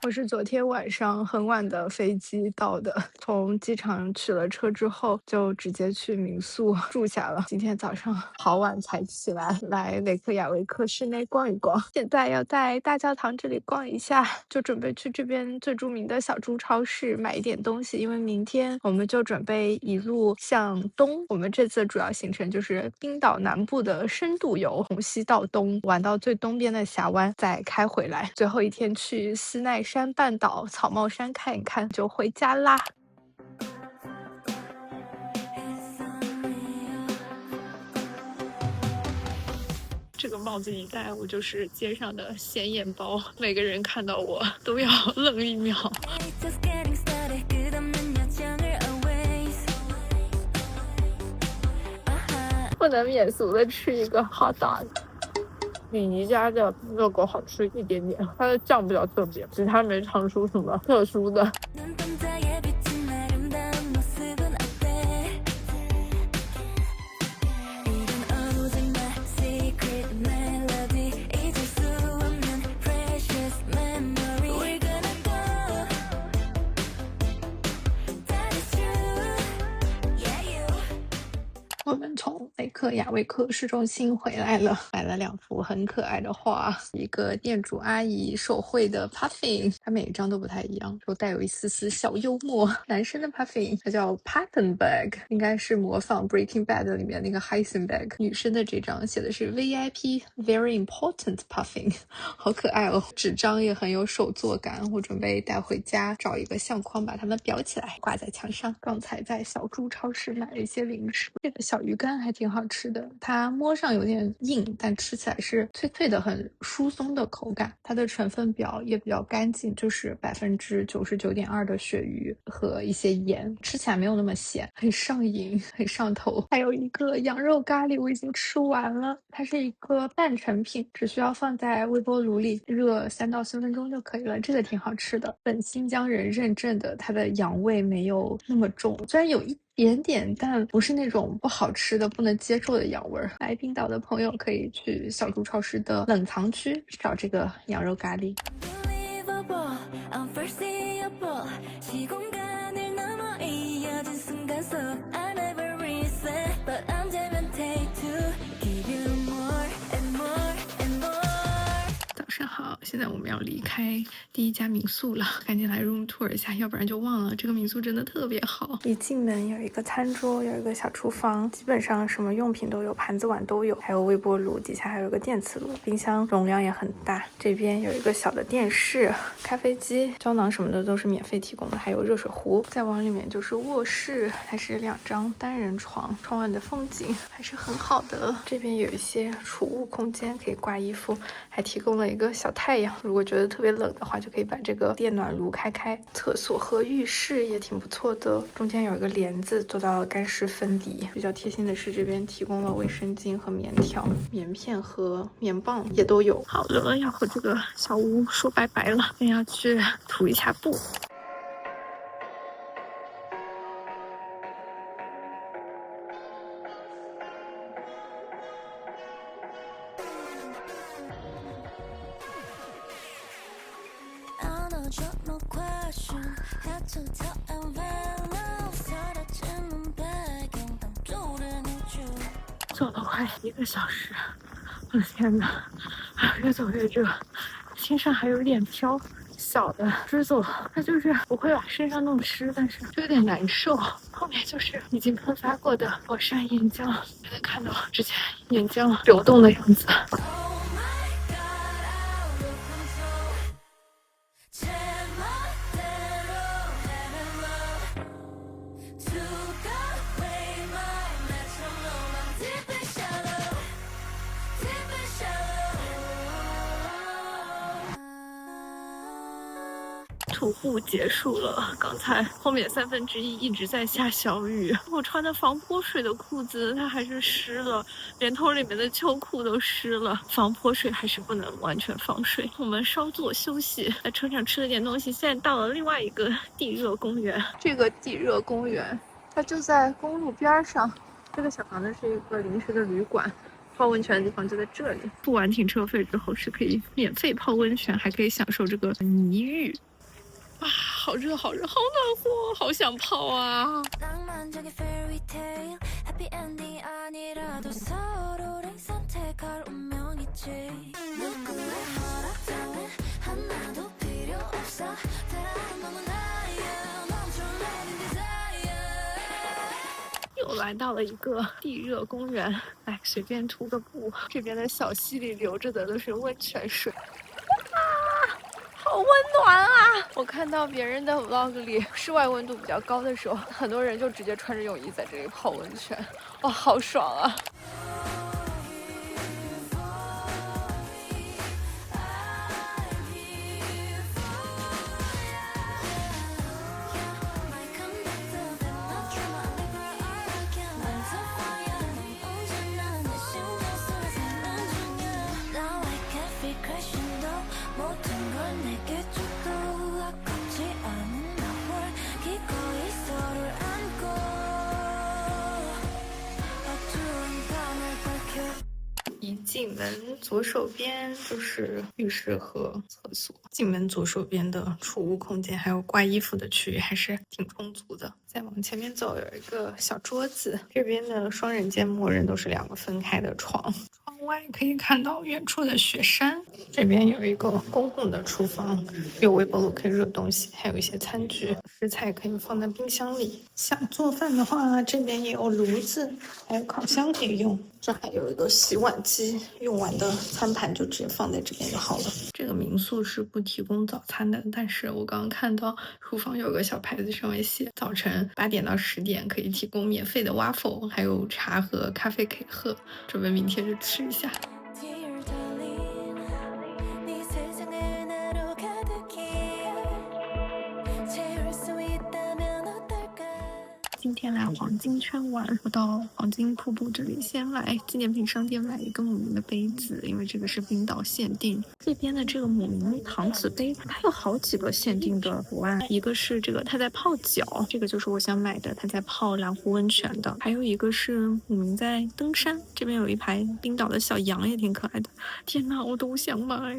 我是昨天晚上很晚的飞机到的，从机场取了车之后就直接去民宿住下了。今天早上好晚才起来，来雷克雅未克市内逛一逛。现在要在大教堂这里逛一下，就准备去这边最著名的小猪超市买一点东西，因为明天我们就准备一路向东。我们这次主要行程就是冰岛南部的深度游，从西到东玩到最东边的峡湾，再开回来。最后一天去斯奈山半岛、草帽山看一看，就回家啦。这个帽子一戴，我就是街上的显眼包，每个人看到我都要愣一秒。不能免俗的吃一个hot dog，比宜家的热狗好吃一点点，它的酱比较特别，其他没尝出什么特殊的。我们从雷克雅未克市中心回来了，买了2幅很可爱的画，一个店主阿姨手绘的 puffin， 它每一张都不太一样，都带有一丝丝小幽默。男生的 puffin 它叫 Papenburg， 应该是模仿 Breaking Bad 里面那个 Heisenberg。女生的这张写的是 VIP Very Important Puffin， 好可爱哦，纸张也很有手作感，我准备带回家找一个相框把它们裱起来挂在墙上。刚才在小猪超市买了一些零食，这个小鱼干还挺好吃的，它摸上有点硬，但吃起来是脆脆的，很疏松的口感。它的成分表也比较干净，就是 99.2% 的鳕鱼和一些盐，吃起来没有那么咸，很上瘾，很上头。还有一个羊肉咖喱我已经吃完了，它是一个半成品，只需要放在微波炉里热3到4分钟就可以了，这个挺好吃的。本新疆人认证的，它的羊味没有那么重，虽然有一点点，但不是那种不好吃的不能接受的羊味儿。来冰岛的朋友可以去小猪超市的冷藏区找这个羊肉咖喱。早上好，现在我们要离开第一家民宿了，赶紧来 room tour 一下，要不然就忘了。这个民宿真的特别好，一进门有一个餐桌，有一个小厨房，基本上什么用品都有，盘子碗都有，还有微波炉，底下还有一个电磁炉，冰箱容量也很大。这边有一个小的电视、咖啡机、胶囊什么的都是免费提供的，还有热水壶。再往里面就是卧室，还是2张单人床，窗外的风景还是很好的。这边有一些储物空间，可以挂衣服，还提供了一个小太阳，如果觉得特别冷的话，就可以把这个电暖炉开开。厕所和浴室也挺不错的，中间有一个帘子，做到了干湿分离。比较贴心的是，这边提供了卫生巾和棉条、棉片和棉棒也都有。好了，要和这个小屋说拜拜了，先要去涂一下布。走了快1个小时，我的天哪，越走越热，身上还有点飘。小的drizzle，它就是不会把身上弄湿，但是就有点难受。后面就是已经喷发过的火山岩浆，还能看到之前岩浆流动的样子。徒步结束了，刚才后面1/3一直在下小雨，我穿的防泼水的裤子它还是湿了，连头里面的秋裤都湿了。防泼水还是不能完全防水。我们稍作休息，在车上吃了点东西，现在到了另外一个地热公园。这个地热公园它就在公路边上，这个小房子是一个临时的旅馆。泡温泉的地方就在这里，付完停车费之后是可以免费泡温泉，还可以享受这个泥浴。好热好热，好暖和，好想泡啊。又来到了一个地热公园，来随便涂个布。这边的小溪里流着的都是温泉水，好温暖啊！我看到别人的 vlog 里，室外温度比较高的时候，很多人就直接穿着泳衣在这里泡温泉，哇，好爽啊！一进门，左手边就是浴室和厕所。进门左手边的储物空间还有挂衣服的区域还是挺充足的。再往前面走，有一个小桌子。这边的双人间默认都是2个分开的床。窗外可以看到远处的雪山。这边有一个公共的厨房，有微波炉可以热东西，还有一些餐具，食材可以放在冰箱里。想做饭的话，这边也有炉子，还有烤箱可以用。这还有一个洗碗机，用完的餐盘就直接放在这边就好了。这个民宿是不提供早餐的，但是我刚刚看到厨房有个小牌子上面写，早晨8点到10点可以提供免费的 waffle， 还有茶和咖啡可以喝，准备明天就吃一下。今天来黄金圈玩，我到黄金瀑布这里先来纪念品商店买一个姆明的杯子，因为这个是冰岛限定。这边的这个姆明搪瓷杯，它有好几个限定的图案，一个是这个它在泡脚，这个就是我想买的，它在泡蓝湖温泉的，还有一个是姆明在登山，这边有一排冰岛的小羊也挺可爱的。天哪，我都想买。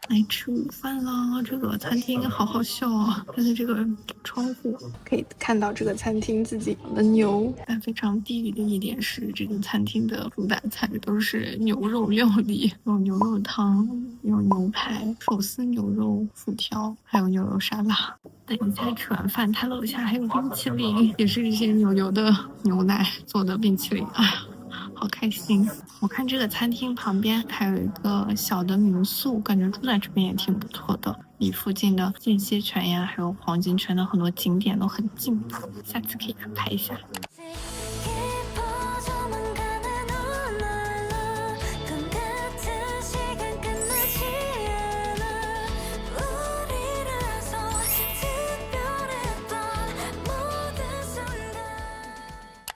来吃午饭了，这个餐厅好好笑啊！它的这个窗户可以看到这个餐厅自己养的牛。但非常地狱的一点是，这个餐厅的主打菜都是牛肉料理，有牛肉汤，有牛排、手撕牛肉、薯条，还有牛肉沙拉。等一下吃完饭，它楼下还有冰淇淋，也是一些牛的牛奶做的冰淇淋。哎呀，好开心！我看这个餐厅旁边还有一个小的民宿，感觉住在这边也挺不错的。离附近的间歇泉呀，还有黄金圈的很多景点都很近，下次可以安排一下。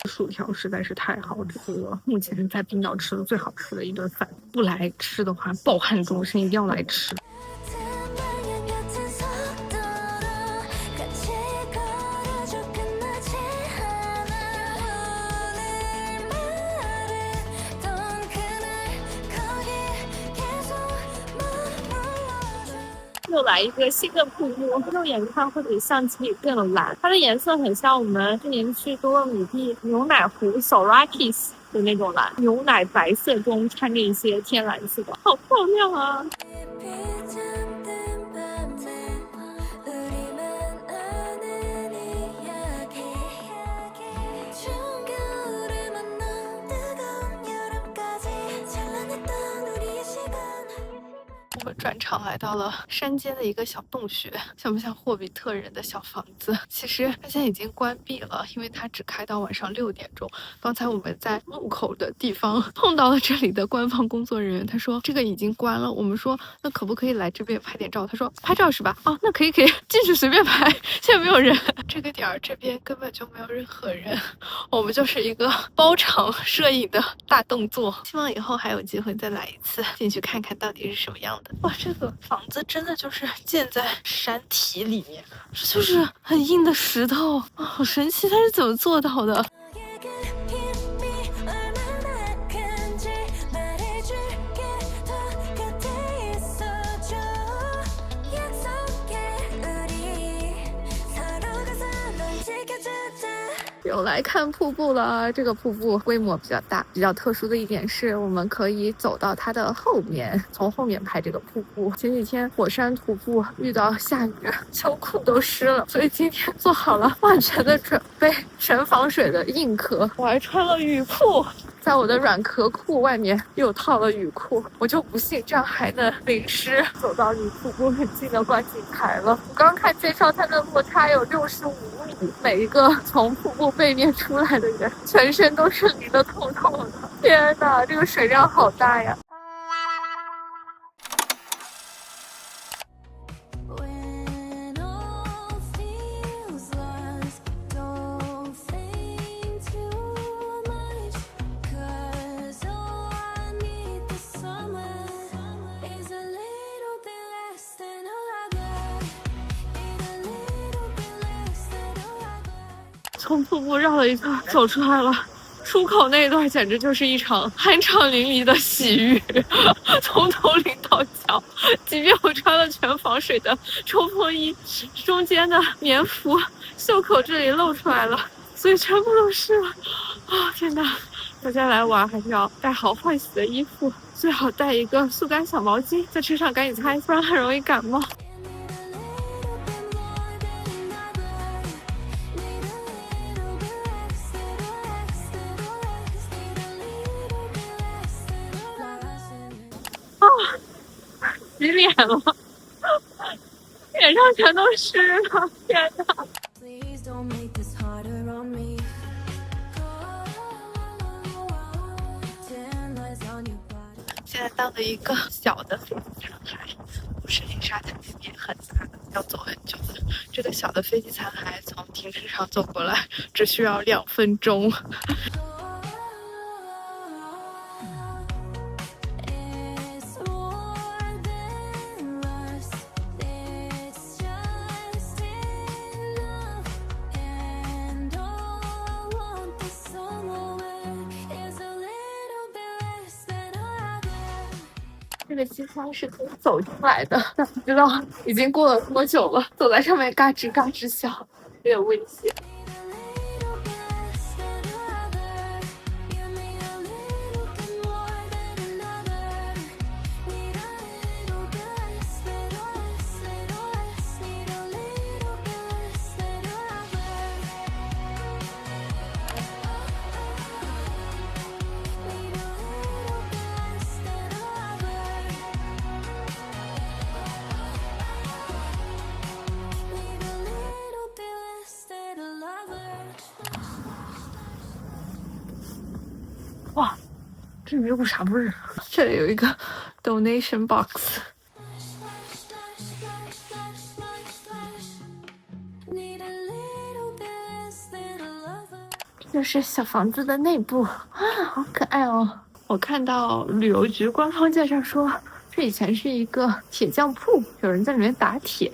薯条实在是太好吃了，目前在冰岛吃的最好吃的一顿饭。不来吃的话，抱憾终生，一定要来吃。又来一个新的瀑布，肉眼看会比相机里更蓝，它的颜色很像我们之前去多洛米蒂牛奶湖小 Rockies 的那种蓝，牛奶白色中掺着一些天蓝色的，好漂亮啊！车转场来到了山间的一个小洞穴，像不像霍比特人的小房子？其实它现在已经关闭了，因为它只开到晚上6点钟。刚才我们在入口的地方碰到了这里的官方工作人员，他说这个已经关了。我们说那可不可以来这边拍点照？他说拍照是吧？哦，那可以进去随便拍，现在没有人。这个点儿这边根本就没有任何人，我们就是一个包场摄影的大动作。希望以后还有机会再来一次，进去看看到底是什么样的。哇，这个房子真的就是建在山体里面，这就是很硬的石头啊，好神奇，它是怎么做到的？有来看瀑布了，这个瀑布规模比较大，比较特殊的一点是我们可以走到它的后面，从后面拍这个瀑布。前几天火山徒步遇到下雨，秋裤都湿了，所以今天做好了万全的准备，全防水的硬壳，我还穿了雨裤。在我的软壳裤外面又套了雨裤，我就不信这样还能淋湿。走到离瀑布很近的观景台了，我刚看介绍，它的落差有65米，每一个从瀑布背面出来的人，全身都是淋得透透的。天哪，这个水量好大呀！从瀑布绕了一圈走出来了，出口那一段简直就是一场酣畅淋漓的洗浴，从头淋到脚。即便我穿了全防水的冲锋衣，中间的棉服袖口这里露出来了，所以全部都湿了。啊，天哪！大家来玩还是要带好换洗的衣服，最好带一个速干小毛巾，在车上赶紧擦，不然很容易感冒。洗脸了，脸上全都湿了，天哪！现在到了一个小的飞机残骸，不是离沙滩边很大的，要走很久的。这个小的飞机残骸从停车场走过来只需要2分钟。这个机舱是可以走进来的，但不知道已经过了多久了，走在上面嘎吱嘎吱响，有点危险。哇，这没有啥味儿。这里有一个 donation box。这就是小房子的内部啊，好可爱哦！我看到旅游局官方介绍说，这以前是一个铁匠铺，有人在里面打铁。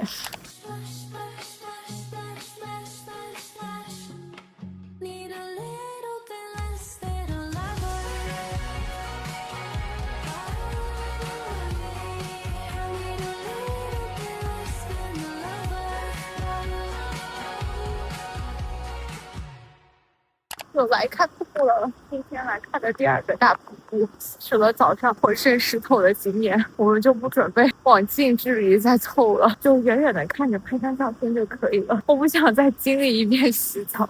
又来看瀑布了，今天来看的第2个大瀑布，去了早上浑身湿透的景点，我们就不准备往近距离再凑了，就远远的看着拍张照片就可以了。我不想再经历一遍洗澡。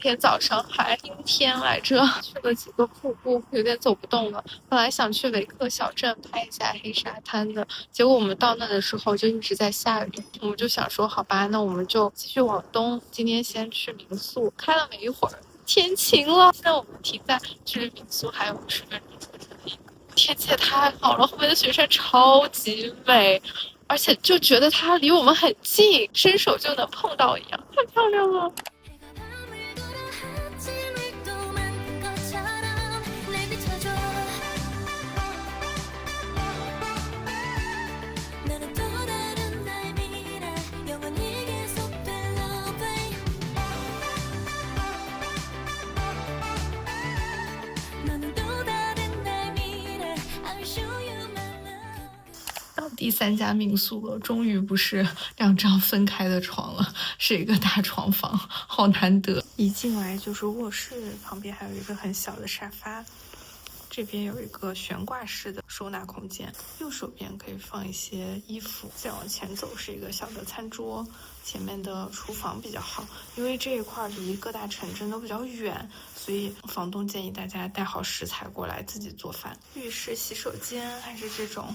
天早上还阴天来着，去了几个瀑布，有点走不动了。本来想去维克小镇拍一下黑沙滩的，结果我们到那的时候就一直在下雨，我们就想说好吧，那我们就继续往东，今天先去民宿。开了没一会儿，天晴了。现在我们停在距离民宿还有50分钟车程里，天气也太好了，后面的雪山超级美。而且就觉得它离我们很近，伸手就能碰到一样，太漂亮了。第3家民宿了，终于不是2张分开的床了，是一个大床房，好难得。一进来就是卧室，旁边还有一个很小的沙发，这边有一个悬挂式的收纳空间，右手边可以放一些衣服。再往前走是一个小的餐桌，前面的厨房比较好，因为这一块离各大城镇都比较远，所以房东建议大家带好食材过来自己做饭。浴室、洗手间还是这种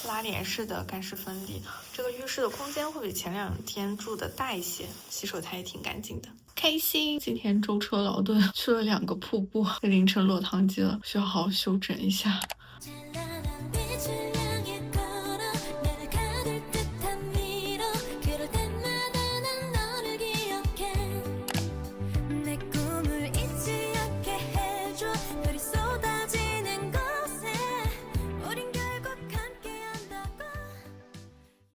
拉帘式的干湿分离，这个浴室的空间会比前2天住的大一些，洗手台也挺干净的。开心，今天舟车劳顿去了2个瀑布，凌晨落汤鸡了，需要好好休整一下。